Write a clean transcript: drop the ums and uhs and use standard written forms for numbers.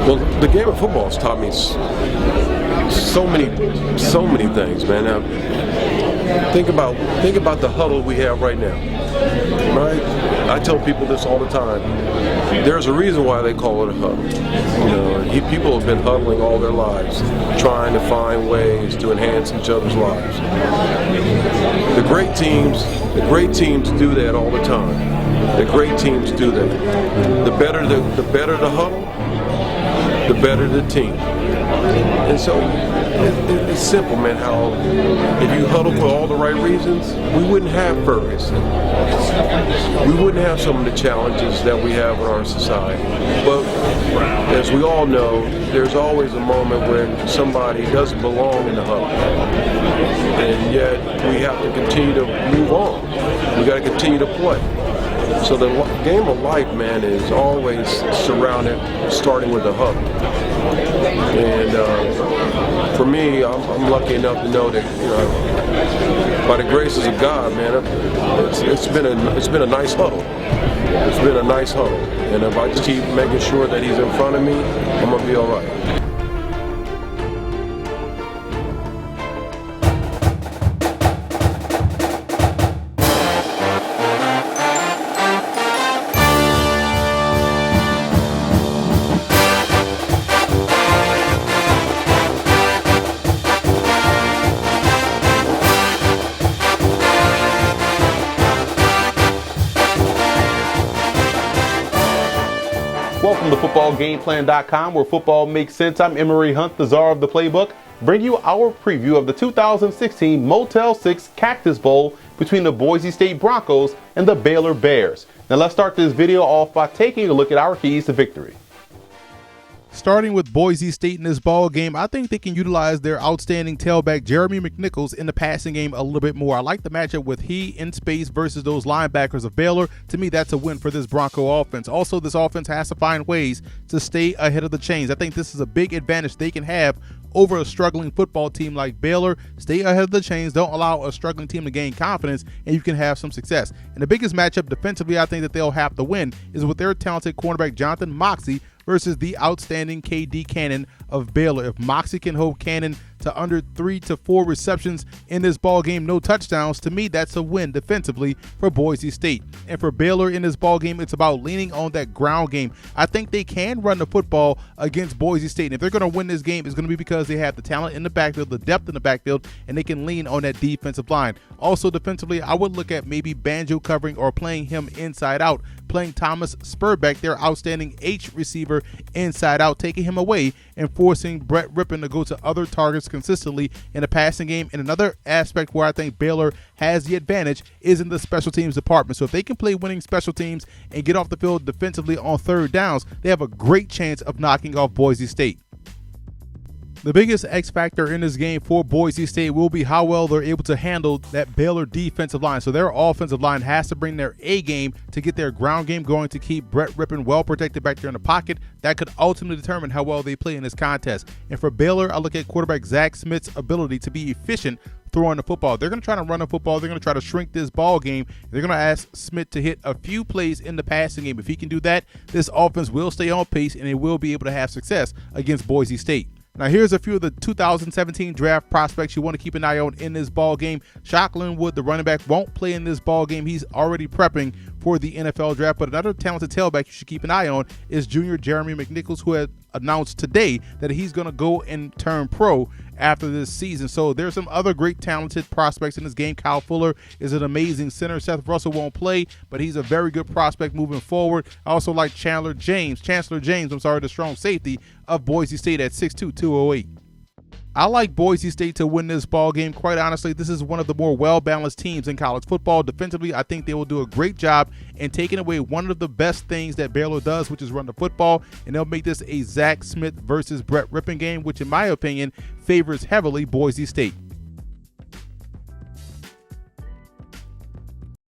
Well, the game of football has taught me so many things, man. Now, think about the huddle we have right now, right? I tell people this all the time. There's a reason why they call it a huddle. People have been huddling all their lives, trying to find ways to enhance each other's lives. The great teams do that all the time. The great teams do that. The better the huddle, the better the team. And so it's simple, man, how if you huddle for all the right reasons, we wouldn't have Ferguson. We wouldn't have some of the challenges that we have in our society. But as we all know, there's always a moment when somebody doesn't belong in the huddle. And yet we have to continue to move on. We got to continue to play. So the game of life, man, is always starting with the huddle. And for me, I'm lucky enough to know that, by the graces of God, man, it's been a nice huddle. It's been a nice huddle. And if I just keep making sure that he's in front of me, I'm gonna be all right. Welcome to FootballGamePlan.com, where football makes sense. I'm Emery Hunt, the czar of the playbook, bring you our preview of the 2016 Motel 6 Cactus Bowl between the Boise State Broncos and the Baylor Bears. Now let's start this video off by taking a look at our keys to victory. Starting with Boise State in this ball game, I think they can utilize their outstanding tailback Jeremy McNichols in the passing game a little bit more. I like the matchup with he in space versus those linebackers of Baylor. To me, that's a win for this Bronco offense. Also, this offense has to find ways to stay ahead of the chains. I think this is a big advantage they can have over a struggling football team like Baylor. Stay ahead of the chains, don't allow a struggling team to gain confidence, and you can have some success. And the biggest matchup defensively I think that they'll have to win is with their talented cornerback Jonathan Moxey versus the outstanding KD Cannon of Baylor. If Moxey can hold Cannon to under 3 to 4 receptions in this ball game, no touchdowns, to me that's a win defensively for Boise State. And for Baylor in this ball game, it's about leaning on that ground game. I think they can run the football against Boise State. And if they're going to win this game, it's going to be because they have the talent in the backfield, the depth in the backfield, and they can lean on that defensive line. Also defensively, I would look at maybe Banjo covering or playing him inside out, playing Thomas Spurbeck, their outstanding H receiver, inside out, taking him away and forcing Brett Rippon to go to other targets consistently in the passing game. And another aspect where I think Baylor has the advantage is in the special teams department. So if they can play winning special teams and get off the field defensively on third downs, they have a great chance of knocking off Boise State. The biggest X factor in this game for Boise State will be how well they're able to handle that Baylor defensive line. So their offensive line has to bring their A game to get their ground game going, to keep Brett Rippon well protected back there in the pocket. That could ultimately determine how well they play in this contest. And for Baylor, I look at quarterback Zach Smith's ability to be efficient throwing the football. They're going to try to run the football. They're going to try to shrink this ball game. They're going to ask Smith to hit a few plays in the passing game. If he can do that, this offense will stay on pace and it will be able to have success against Boise State. Now here's a few of the 2017 draft prospects you want to keep an eye on in this ball game. Shock Linwood, the running back, won't play in this ball game. He's already prepping for the NFL draft. But another talented tailback you should keep an eye on is junior Jeremy McNichols, who had announced today that he's going to go and turn pro after this season. So there's some other great talented prospects in this game. Kyle Fuller is an amazing center. Seth Russell won't play, but he's a very good prospect moving forward. I also like Chancellor James, the strong safety of Boise State at 6'2", 208. I like Boise State to win this ball game. Quite honestly, this is one of the more well-balanced teams in college football. Defensively, I think they will do a great job in taking away one of the best things that Baylor does, which is run the football, and they'll make this a Zach Smith versus Brett Rippon game, which in my opinion favors heavily Boise State.